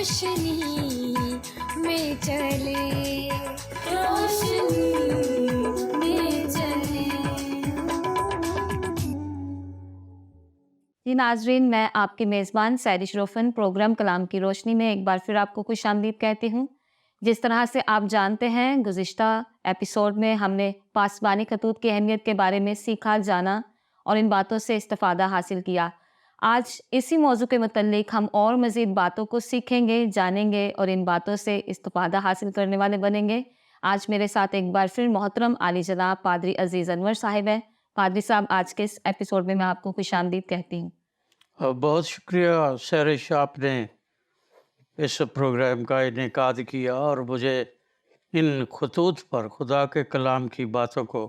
روشنی میں چلے، روشنی میں چلے۔ جی ناظرین، میں آپ کی میزبان سیری شروفن پروگرام کلام کی روشنی میں ایک بار پھر آپ کو خوش آمدید کہتی ہوں۔ جس طرح سے آپ جانتے ہیں، گزشتہ ایپیسوڈ میں ہم نے پاسبانی خطوط کی اہمیت کے بارے میں سیکھا، جانا اور ان باتوں سے استفادہ حاصل کیا۔ آج اسی موضوع کے متعلق ہم اور مزید باتوں کو سیکھیں گے، جانیں گے اور ان باتوں سے استفادہ حاصل کرنے والے بنیں گے۔ آج میرے ساتھ ایک بار پھر محترم عالی جناب پادری عزیز انور صاحب ہیں۔ پادری صاحب، آج کے اس ایپیسوڈ میں آپ کو خوش آمدید کہتی ہوں۔ بہت شکریہ سیرش، آپ نے اس پروگرام کا انعقاد کیا اور مجھے ان خطوط پر خدا کے کلام کی باتوں کو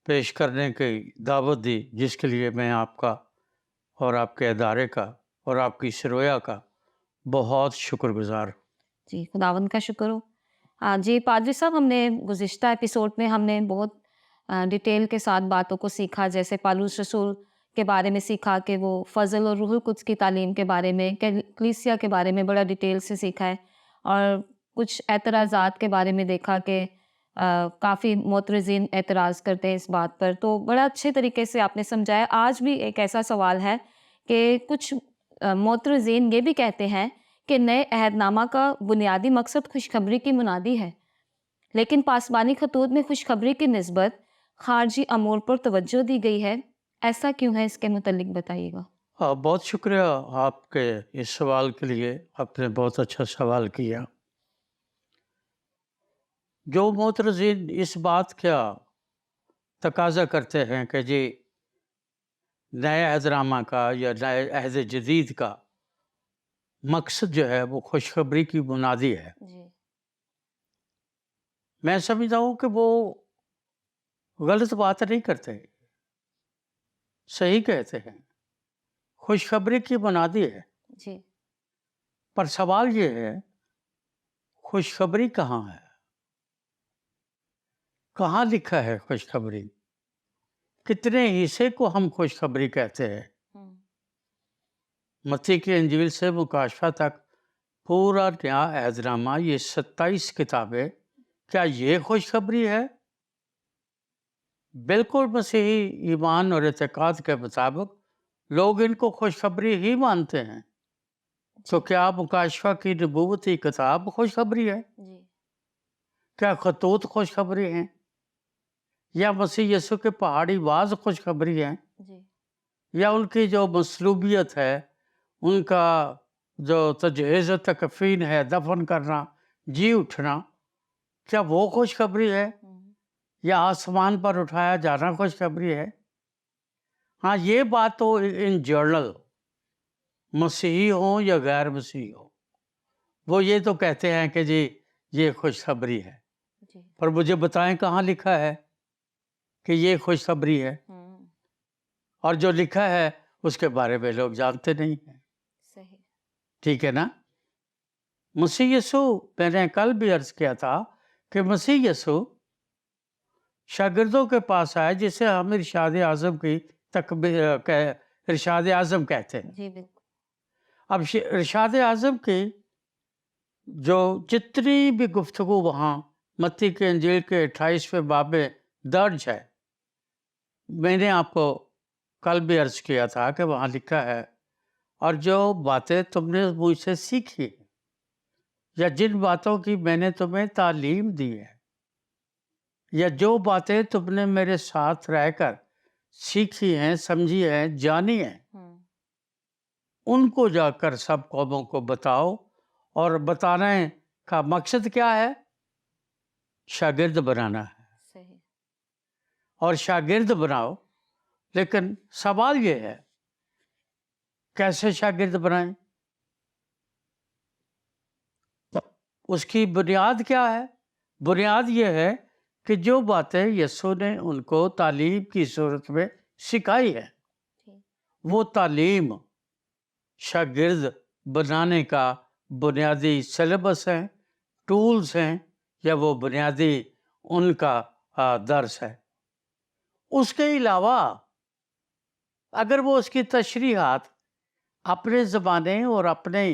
پیش کرنے کی دعوت دی، جس کے لیے میں آپ کا اور آپ کے ادارے کا اور آپ کی سرویا کا بہت شکر گزار ہوں۔ جی، خداوند کا شکر ہو۔ جی پادری صاحب، ہم نے گزشتہ ایپیسوڈ میں ہم نے بہت ڈیٹیل کے ساتھ باتوں کو سیکھا، جیسے پالوس رسول کے بارے میں سیکھا کہ وہ فضل اور روح القدس کی تعلیم کے بارے میں، کلیسیا کے بارے میں بڑا ڈیٹیل سے سیکھا ہے، اور کچھ اعتراضات کے بارے میں دیکھا کہ کافی معترضین اعتراض کرتے ہیں اس بات پر، تو بڑا اچھے طریقے سے آپ نے سمجھایا۔ آج بھی ایک ایسا سوال ہے کہ کچھ معترضین یہ بھی کہتے ہیں کہ نئے عہد نامہ کا بنیادی مقصد خوشخبری کی منادی ہے، لیکن پاسبانی خطوط میں خوشخبری کی نسبت خارجی امور پر توجہ دی گئی ہے۔ ایسا کیوں ہے؟ اس کے متعلق بتائیے گا۔ بہت شکریہ آپ کے اس سوال کے لیے، آپ نے بہت اچھا سوال کیا۔ جو معترضین اس بات کا تقاضا کرتے ہیں کہ جی نئے عہد نامہ کا یا نئے عہد جدید کا مقصد جو ہے وہ خوشخبری کی منادی ہے، جی، میں سمجھتا ہوں کہ وہ غلط بات نہیں کرتے، صحیح کہتے ہیں، خوشخبری کی منادی ہے۔ جی، پر سوال یہ ہے، خوشخبری کہاں ہے؟ کہاں لکھا ہے خوشخبری؟ کتنے حصے کو ہم خوشخبری کہتے ہیں؟ متی کی انجیل سے مکاشفہ تک پورا نیا عہد نامہ، یہ 27 کتابیں، کیا یہ خوشخبری ہے؟ بالکل مسیحی ایمان اور اعتقاد کے مطابق لوگ ان کو خوشخبری ہی مانتے ہیں۔ تو کیا مکاشفہ کی نبوتی کتاب خوشخبری ہے؟ جی، کیا خطوط خوشخبری ہیں؟ یا مسیح یسوع کے پہاڑی واز خوشخبری ہیں؟ جی، یا ان کی جو مصلوبیت ہے، ان کا جو تجہیز و تکفین ہے، دفن کرنا، جی اٹھنا، کیا وہ خوشخبری ہے؟ یا آسمان پر اٹھایا جانا خوشخبری ہے؟ ہاں، یہ بات تو ان جرنل مسیحی ہوں یا غیر مسیحی ہوں، وہ یہ تو کہتے ہیں کہ جی یہ خوشخبری ہے، جی، پر مجھے بتائیں کہاں لکھا ہے کہ یہ خوشخبری ہے؟ اور جو لکھا ہے اس کے بارے میں لوگ جانتے نہیں ہیں۔ صحیح، ٹھیک ہے نا؟ مسیح یسوع، میں نے کل بھی عرض کیا تھا کہ مسیح یسوع شاگردوں کے پاس آئے، جسے ہم ارشاد اعظم کی ارشاد اعظم کہتے ہیں۔ جی، بالکل، اب ارشاد اعظم کی جو جتنی بھی گفتگو وہاں متی کے انجیل کے 28ویں باب میں درج ہے، میں نے آپ کو کل بھی عرض کیا تھا کہ وہاں لکھا ہے، اور جو باتیں تم نے مجھ سے سیکھی یا جن باتوں کی میں نے تمہیں تعلیم دی ہے، یا جو باتیں تم نے میرے ساتھ رہ کر سیکھی ہیں، سمجھی ہیں، جانی ہیں، ان کو جا کر سب قوموں کو بتاؤ۔ اور بتانے کا مقصد کیا ہے؟ شاگرد بنانا ہے، صحیح، اور شاگرد بناؤ۔ لیکن سوال یہ ہے، کیسے شاگرد بنائیں؟ اس کی بنیاد کیا ہے؟ بنیاد یہ ہے کہ جو باتیں یسوع نے ان کو تعلیم کی صورت میں سکھائی ہے، وہ تعلیم شاگرد بنانے کا بنیادی سلیبس ہیں، ٹولز ہیں، یا وہ بنیادی ان کا درس ہے۔ اس کے علاوہ اگر وہ اس کی تشریحات اپنے زمانے اور اپنے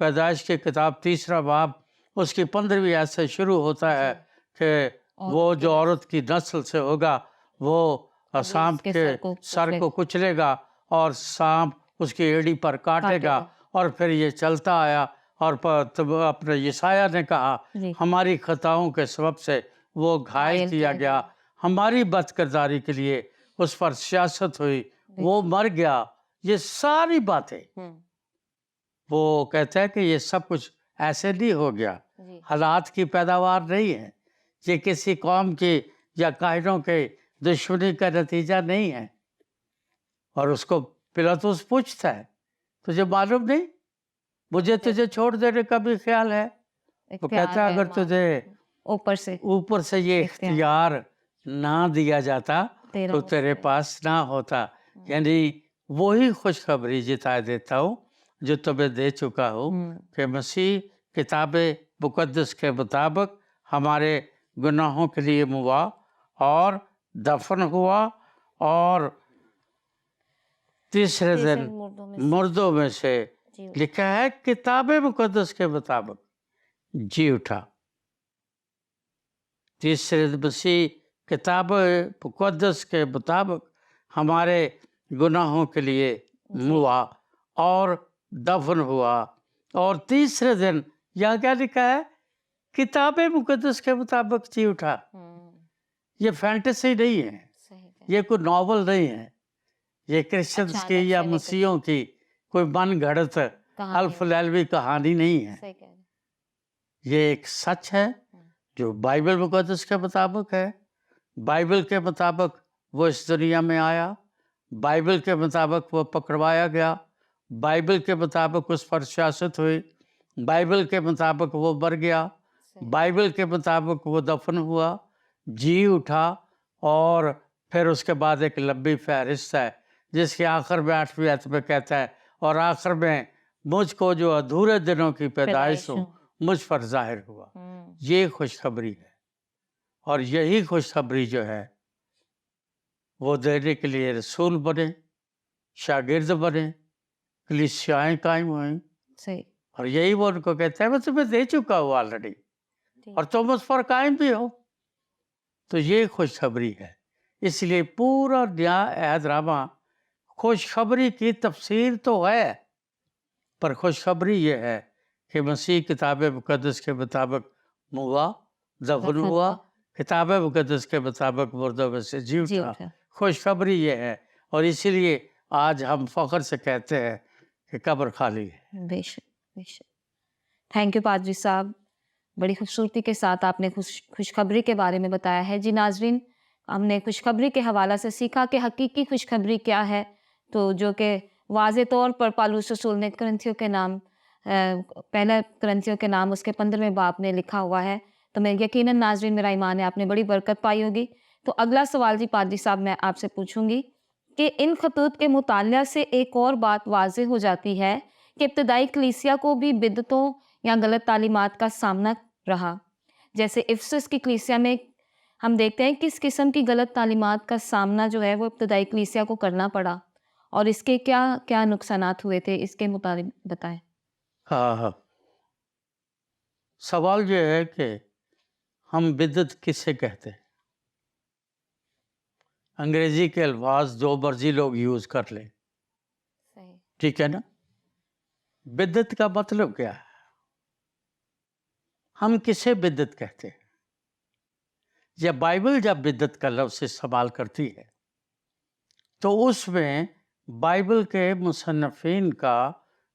پیدائش کی کتاب 3 باب اس کی 15ویں آیت سے شروع ہوتا ہے کہ وہ جو عورت کی نسل سے ہوگا وہ سانپ کے سر کو کچلے گا اور سانپ اس کی ایڑی پر کاٹے گا. اور پھر یہ چلتا آیا اور اپنے یسایہ نے کہا ہماری خطاؤں کے سبب سے وہ گھائل کیا گیا, ہماری بد کرداری کے لیے اس پر سیاست ہوئی, وہ مر گیا. یہ ساری باتیں وہ کہتا ہے کہ یہ سب کچھ ایسے نہیں ہو گیا, حالات کی پیداوار نہیں ہے, یہ کسی قوم کی یا کاہنوں کے دشمنی کا نتیجہ نہیں ہے. اور اس کو پلاطس پوچھتا ہے تجھے معلوم نہیں, مجھے تجھے چھوڑ دینے کا بھی خیال ہے؟ وہ کہتا ہے اگر تجھے اوپر سے یہ اختیار نہ دیا جاتا تو تیرے پاس نہ ہوتا. یعنی وہی خوشخبری جتا دیتا ہوں جو تمہیں دے چکا ہوں کہ مسیح کتاب مقدس کے مطابق ہمارے گناہوں کے لیے موا اور دفن ہوا اور تیسرے دن مردوں میں سے لکھا ہے کتاب مقدس کے مطابق جی اٹھا. تیسرے دن مسیح کتاب مقدس کے مطابق ہمارے گناہوں کے لیے موا اور دفن ہوا اور تیسرے دن یہاں کیا لکھا ہے کتاب مقدس کے مطابق جی اٹھا. یہ فینٹیسی نہیں ہے, یہ کوئی ناول نہیں ہے, یہ کرسچنز کی یا مسیحوں کی کوئی من گھڑت الف لیلوی کہانی نہیں ہے. یہ ایک سچ ہے جو بائبل مقدس کے مطابق ہے. بائبل کے مطابق وہ اس دنیا میں آیا, بائبل کے مطابق وہ پکڑوایا گیا, بائبل کے مطابق اس پر سیاست ہوئی, بائبل کے مطابق وہ مر گیا, بائبل کے مطابق وہ دفن ہوا, جی اٹھا. اور پھر اس کے بعد ایک لمبی فہرست ہے جس کے آخر میں 8ویں آیت میں کہتا ہے اور آخر میں مجھ کو جو ادھورے دنوں کی پیدائش ہوں مجھ پر ظاہر ہوا. یہ خوشخبری ہے اور یہی خوشخبری جو ہے وہ دینے کے لیے رسول بنے, شاگرد بنے, کلیسیائیں قائم ہوئیں. اور یہی وہ ان کو کہتا ہے میں تمہیں دے چکا ہوں آلریڈی اور تم اس پر قائم بھی ہو. تو یہ خوشخبری ہے. اس لیے پورا نیا عہد نامہ خوشخبری کی تفسیر تو ہے, پر خوشخبری یہ ہے کہ مسیح کتاب مقدس کے مطابق موا, دفن ہوا, کتاب مقدس کے مطابق مردوں میں سے جی اٹھا. خوشخبری یہ ہے اور اسی لیے آج ہم فخر سے کہتے ہیں کہ قبر خالی ہے. بے شک بے شک. تھینک یو پادری صاحب, بڑی خوبصورتی کے ساتھ آپ نے خوشخبری کے بارے میں بتایا ہے. جی ناظرین, ہم نے خوشخبری کے حوالہ سے سیکھا کہ حقیقی خوشخبری کیا ہے, تو جو کہ واضح طور پر پالوس رسول نے کرنتھیوں کے نام پہلا کرنتھیوں کے نام اس کے 15ویں باب میں لکھا ہوا ہے. تو میں یقیناً ناظرین میرا ایمان ہے آپ نے بڑی برکت پائی ہوگی. تو اگلا سوال جی پادری صاحب میں آپ سے پوچھوں گی کہ ان خطوط کے مطالعہ سے ایک اور بات واضح ہو جاتی ہے کہ ابتدائی کلیسیا کو بھی بدعتوں یا غلط تعلیمات کا سامنا رہا. جیسے افسس کی کلیسیا میں ہم دیکھتے ہیں کس قسم کی غلط تعلیمات کا سامنا جو ہے وہ ابتدائی کلیسیا کو کرنا پڑا اور اس کے کیا کیا نقصانات ہوئے تھے, اس کے مطابق بتائیں. ہاں, سوال یہ ہے کہ ہم بدعت کسے کہتے ہیں؟ انگریزی کے الفاظ جو مرضی لوگ یوز کر لیں, ٹھیک ہے نا. بدعت کا مطلب کیا ہے؟ ہم کسے بدعت کہتے ہیں؟ یا بائبل جب بدعت کا لفظ استعمال کرتی ہے تو اس میں بائبل کے مصنفین کا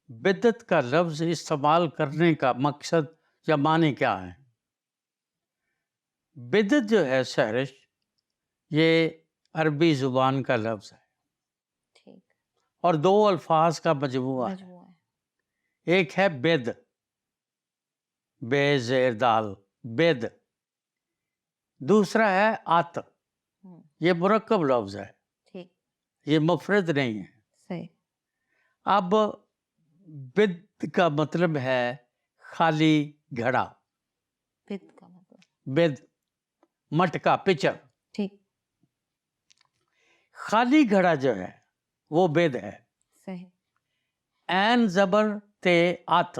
بدعت کا لفظ استعمال کرنے کا مقصد یا معنی کیا ہے؟ بدعت جو ہے سہرش, یہ عربی زبان کا لفظ ہے اور 2 الفاظ کا مجموعہ ہے. ایک ہے بد, بے زیر دال, بد. دوسرا ہے ات, یہ مرکب لفظ ہے, یہ مفرد نہیں ہے. اب بد کا مطلب ہے خالی گھڑا, بد مٹکا, پچر. خالی گھڑا جو ہے وہ بد ہے. عین زبر تے ات,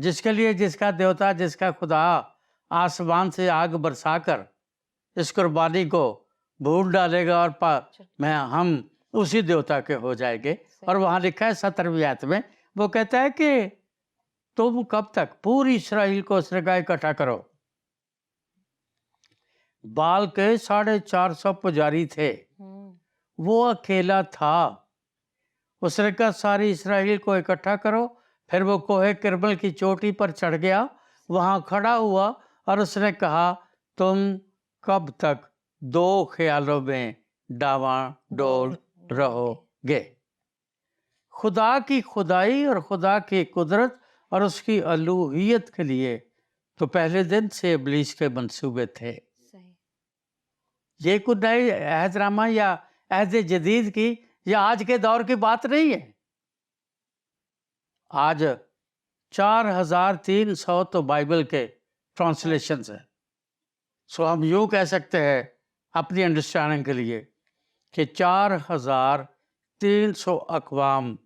جس کے لیے جس کا دیوتا جس کا خدا آسمان سے آگ برسا کر اس قربانی کو بھون ڈالے گا اور ہم اسی دیوتا کے ہو جائیں گے. اور وہاں لکھا ہے 17ویں آیت میں وہ کہتا ہے کہ تم کب تک پوری اسرائیل کو اس نے کہا اکٹھا کرو. بال کے 450 پجاری تھے, وہ اکیلا تھا. اس نے کہا ساری اسرائیل کو اکٹھا کرو. پھر وہ کوہ کرمل کی چوٹی پر چڑھ گیا, وہاں کھڑا ہوا اور اس نے کہا تم کب تک دو خیالوں میں ڈاواں ڈول رہو گے. خدا کی خدائی اور خدا کی قدرت اور اس کی الوہیت کے لیے تو پہلے دن سے ابلیس کے منصوبے تھے. یہ کوئی نئے عہد نامہ یا عہد جدید کی یا آج کے دور کی بات نہیں ہے. آج 4300 تو بائبل کے ٹرانسلیشنز ہیں. سو ہم یوں کہہ سکتے ہیں اپنی انڈرسٹینڈنگ کے لیے کہ 4300 اقوام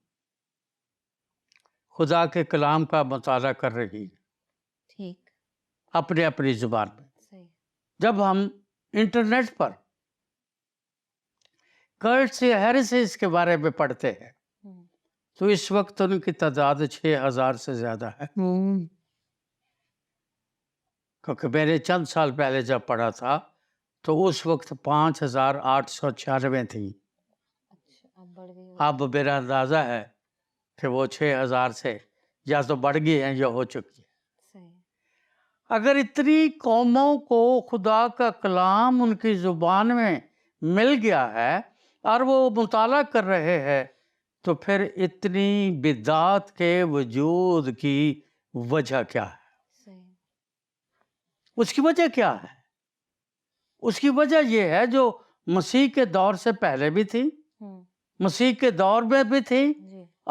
خدا کے کلام کا مطالعہ کر رہی ٹھیک اپنے اپنی زبان میں. صحیح. جب ہم انٹرنیٹ پر کرٹس یا ہیریسز کے بارے میں پڑھتے ہیں تو اس وقت ان کی تعداد 6000 سے زیادہ ہے. کیونکہ میں نے چند سال پہلے جب پڑھا تھا تو اس وقت 5896 تھی. اب میرا اندازہ ہے کہ وہ 6000 سے یا تو بڑھ گئی ہیں یا ہو چکی ہے. اگر اتنی قوموں کو خدا کا کلام ان کی زبان میں مل گیا ہے اور وہ مطالعہ کر رہے ہیں تو پھر اتنی بدعت کے وجود کی وجہ کیا ہے؟ اس کی وجہ کیا ہے؟ اس کی وجہ یہ ہے جو مسیح کے دور سے پہلے بھی تھی, مسیح کے دور میں بھی تھی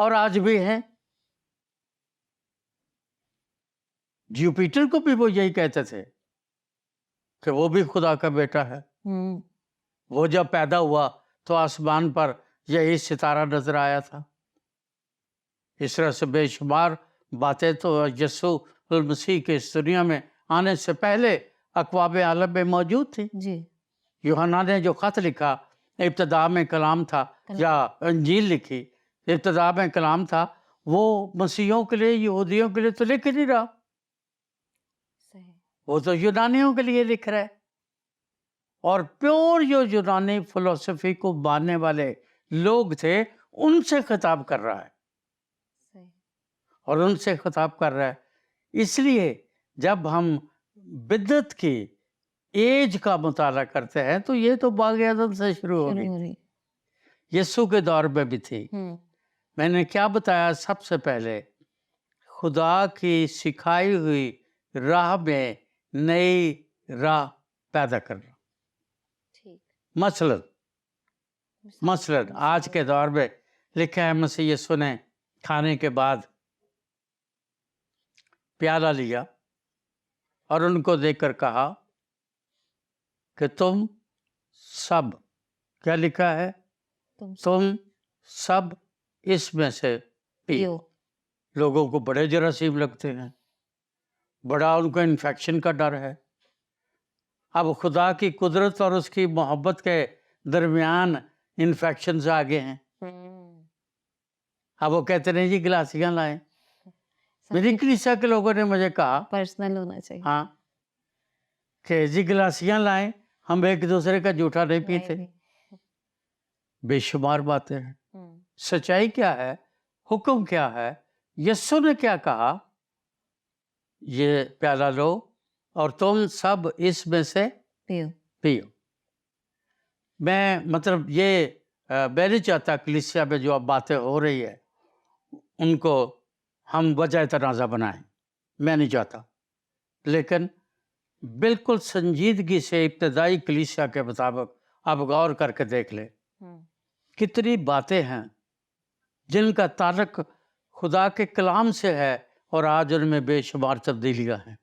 اور آج بھی ہیں. جوپیٹر کو بھی وہ یہی کہتے تھے کہ وہ بھی خدا کا بیٹا ہے. وہ جب پیدا ہوا تو آسمان پر یہی ستارہ نظر آیا تھا. اس طرح سے بے شمار باتیں تو یسوع المسیح کے اس دنیا میں آنے سے پہلے اقوام عالم میں موجود تھی. یوحنا نے جو خط لکھا ابتدا میں کلام تھا, یا انجیل لکھی ابتدا میں کلام تھا, وہ مسیحیوں کے لیے یہودیوں کے لیے تو لکھ نہیں رہا, وہ تو یونانیوں کے لیے لکھ رہا ہے. اور پیور جو یونانی فلسفی کو ماننے والے لوگ تھے ان سے خطاب کر رہا ہے, اور ان سے خطاب کر رہا ہے. اس لیے جب ہم بدعت کی ایج کا مطالعہ کرتے ہیں تو یہ تو باغ عدن سے شروع ہو گئی, یسوع کے دور میں بھی تھی. میں نے کیا بتایا سب سے پہلے, خدا کی سکھائی ہوئی راہ میں نئی راہ پیدا کرنا. مثلاً آج کے دور میں لکھا ہے مسیح یسوع نے کھانے کے بعد پیالہ لیا اور ان کو دیکھ کر کہا کہ تم سب, کیا لکھا ہے, تم سب اس میں سے پیو. لوگوں کو بڑے جراثیم لگتے ہیں, بڑا ان کو انفیکشن کا ڈر ہے. اب خدا کی قدرت اور اس کی محبت کے درمیان انفیکشنز آگے ہیں. اب وہ کہتے ہیں جی گلاسیاں لائیں. میری کلیسا کے لوگوں نے مجھے کہا پرسنل ہونا چاہیے, ہاں, کہ جی گلاسیاں لائیں, ہم ایک دوسرے کا جھوٹا نہیں پیتے. بے شمار باتیں ہیں. سچائی کیا ہے, حکم کیا ہے, یسوع نے کیا کہا, یہ پیالہ لو اور تم سب اس میں سے پیو. میں مطلب یہ میں نہیں چاہتا کلیسیا میں جو اب باتیں ہو رہی ہے ان کو ہم وجہ تنازع بنائیں, میں نہیں چاہتا. لیکن بالکل سنجیدگی سے ابتدائی کلیسیا کے مطابق آپ غور کر کے دیکھ لیں کتنی باتیں ہیں جن کا تعلق خدا کے کلام سے ہے اور آج ان میں بے شمار تبدیلیاں ہیں.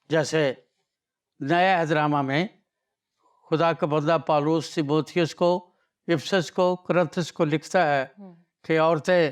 جیسے نئے عہد نامہ میں خدا کا بندہ پالوس تیموتھیوس کو, افسس کو, کرنتھس کو لکھتا ہے کہ عورتیں